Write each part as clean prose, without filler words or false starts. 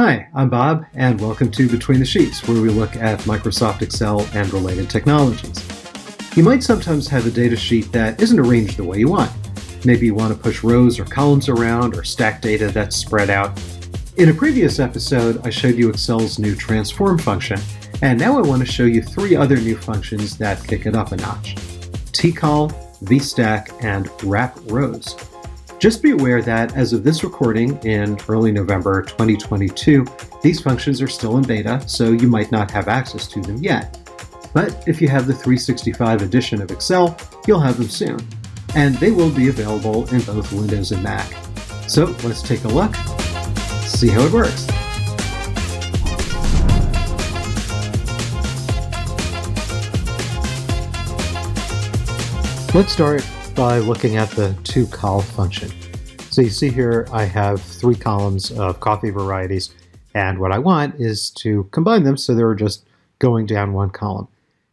Hi, I'm Bob, and welcome to Between the Sheets, where we look at Microsoft Excel and related technologies. You might sometimes have a data sheet that isn't arranged the way you want. Maybe you want to push rows or columns around or stack data that's spread out. In a previous episode, I showed you Excel's new transform function, and now I want to show you three other new functions that kick it up a notch: TOCOL, VSTACK, and WRAPROWS. Just be aware that as of this recording in early November 2022, these functions are still in beta, so you might not have access to them yet. But if you have the 365 edition of Excel, you'll have them soon, and they will be available in both Windows and Mac. So let's take a look, see how it works. Let's start by looking at the TOCOL function. So you see here I have three columns of coffee varieties, and what I want is to combine them so they're just going down one column.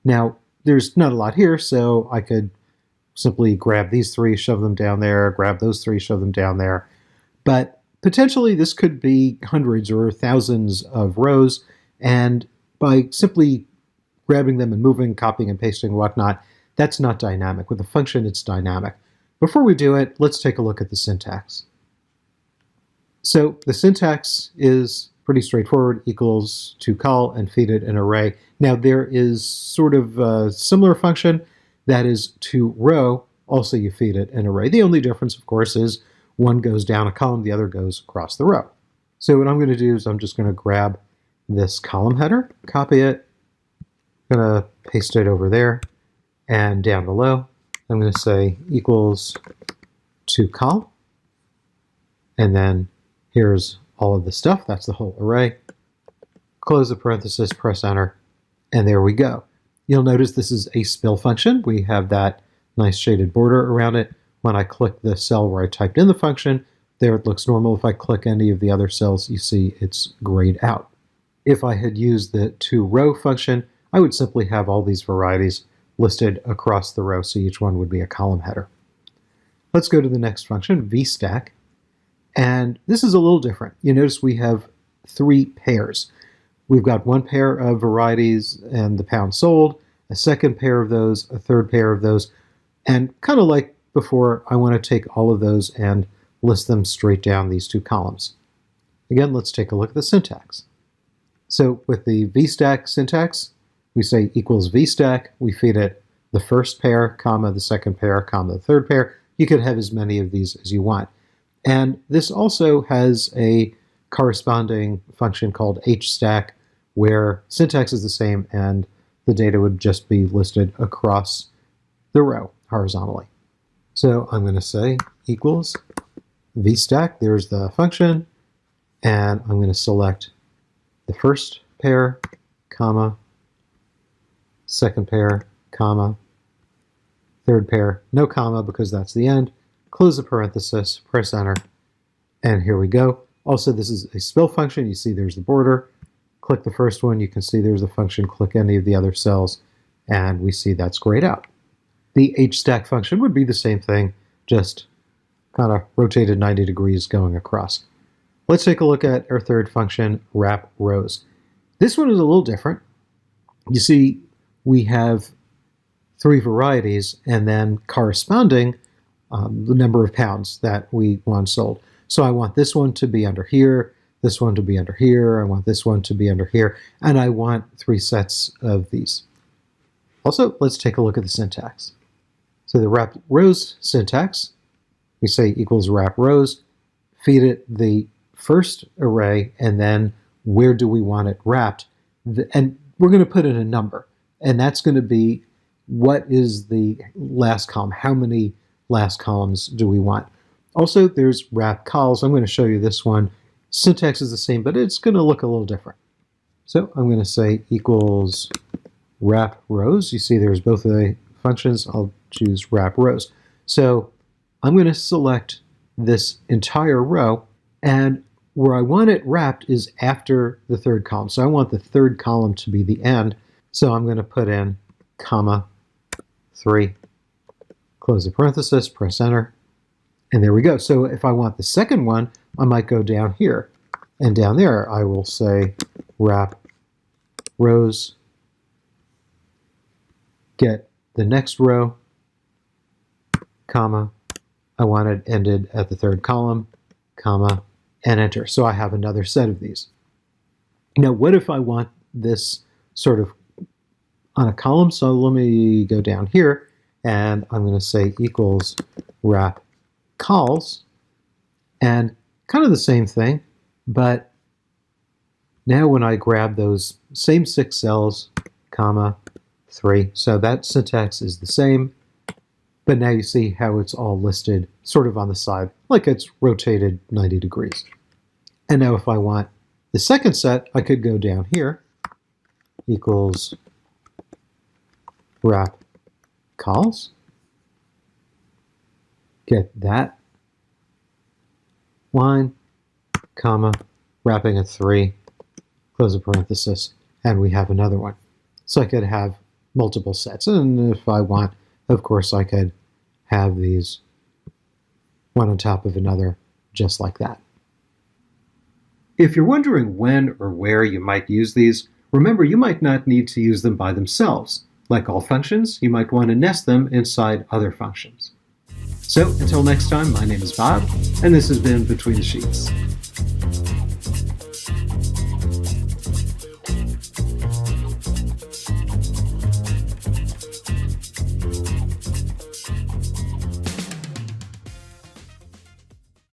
Now there's not a lot here, so I could simply grab these three, shove them down there, grab those three, shove them down there. But potentially this could be hundreds or thousands of rows, and by simply grabbing them and moving, copying and pasting and whatnot, that's not dynamic. With a function, it's dynamic. Before we do it, let's take a look at the syntax. So the syntax is pretty straightforward: equals TOCOL and feed it an array. Now there is sort of a similar function that is toRow. Also you feed it an array. The only difference, of course, is one goes down a column, the other goes across the row. So what I'm going to do is I'm just going to grab this column header, copy it, I'm going to paste it over there. And down below, I'm going to say equals TOCOL. And then here's all of the stuff. That's the whole array. Close the parenthesis, press enter, and there we go. You'll notice this is a spill function. We have that nice shaded border around it. When I click the cell where I typed in the function, there it looks normal. If I click any of the other cells, you see it's grayed out. If I had used the toRow function, I would simply have all these varieties listed across the row, so each one would be a column header. Let's go to the next function, VSTACK, and this is a little different. You notice we have three pairs. We've got one pair of varieties and the pound sold, a second pair of those, a third pair of those, and kind of like before, I want to take all of those and list them straight down these two columns. Again, let's take a look at the syntax. So with the VSTACK syntax, we say equals VSTACK, we feed it the first pair, comma, the second pair, comma, the third pair. You could have as many of these as you want. And this also has a corresponding function called hstack, where syntax is the same and the data would just be listed across the row horizontally. So I'm going to say equals VSTACK, there's the function, and I'm going to select the first pair, comma, second pair, comma, third pair, no comma because that's the end, close the parenthesis, press enter, and here we go. Also, this is a spill function. You see there's the border. Click the first one, you can see there's the function. Click any of the other cells, and we see that's grayed out. The hstack function would be the same thing, just kind of rotated 90 degrees going across. Let's take a look at our third function, WRAPROWS. This one is a little different. You see, we have three varieties and then corresponding the number of pounds that we want sold. So I want this one to be under here, this one to be under here, I want this one to be under here, and I want three sets of these. Also, let's take a look at the syntax. So the WRAPROWS syntax, we say equals WRAPROWS, feed it the first array, and then where do we want it wrapped? And we're going to put in a number. And that's going to be what is the last column, how many last columns do we want. Also, there's WRAPCOLs. I'm going to show you this one. Syntax is the same, but it's going to look a little different. So I'm going to say equals WRAPROWS. You see there's both of the functions. I'll choose WRAPROWS. So I'm going to select this entire row, and where I want it wrapped is after the third column. So I want the third column to be the end. So I'm going to put in comma 3, close the parenthesis, press enter, and there we go. So if I want the second one, I might go down here And down there, I will say wrap rows, get the next row, comma, I want it ended at the third column, comma, and enter. So I have another set of these. Now, what if I want this sort of on a column? So let me go down here, and I'm going to say equals wrap cols, and kind of the same thing, but now when I grab those same 6 cells, comma, 3, so that syntax is the same, but now you see how it's all listed sort of on the side, like it's rotated 90 degrees. And now if I want the second set, I could go down here, equals wrap cols, get that line, comma, wrapping at 3, close a parenthesis, and we have another one. So I could have multiple sets, and if I want, of course, I could have these one on top of another, just like that. If you're wondering when or where you might use these, remember you might not need to use them by themselves. Like all functions, you might want to nest them inside other functions. So until next time, my name is Bob, and this has been Between the Sheets.